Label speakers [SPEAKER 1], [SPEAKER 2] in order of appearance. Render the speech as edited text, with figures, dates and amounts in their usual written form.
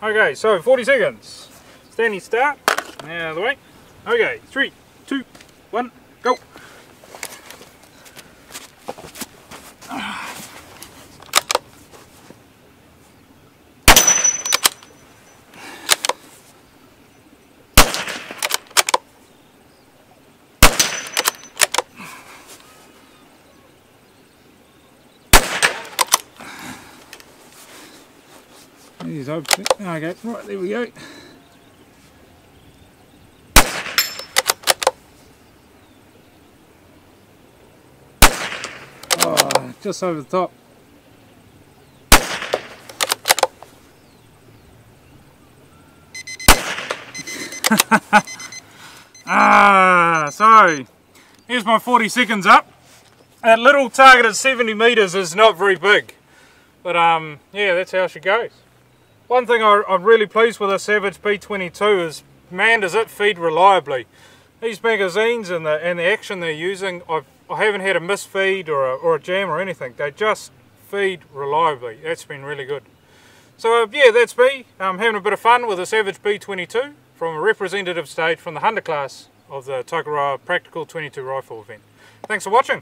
[SPEAKER 1] Okay, so 40 seconds. Standing start. Now out of the way. Okay, 3, 2, 1, go. These open. Okay, right, there we go. Oh, just over the top. So here's my 40 seconds up. That little target at 70 meters is not very big, but yeah, that's how she goes. One thing I'm really pleased with the Savage B22 is, man, does it feed reliably. These magazines and the action they're using, I haven't had a misfeed or a jam or anything. They just feed reliably. That's been really good. So yeah, that's me. I'm having a bit of fun with the Savage B22 from a representative stage from the Hunter class of the TSSC Practical 22 rifle event. Thanks for watching.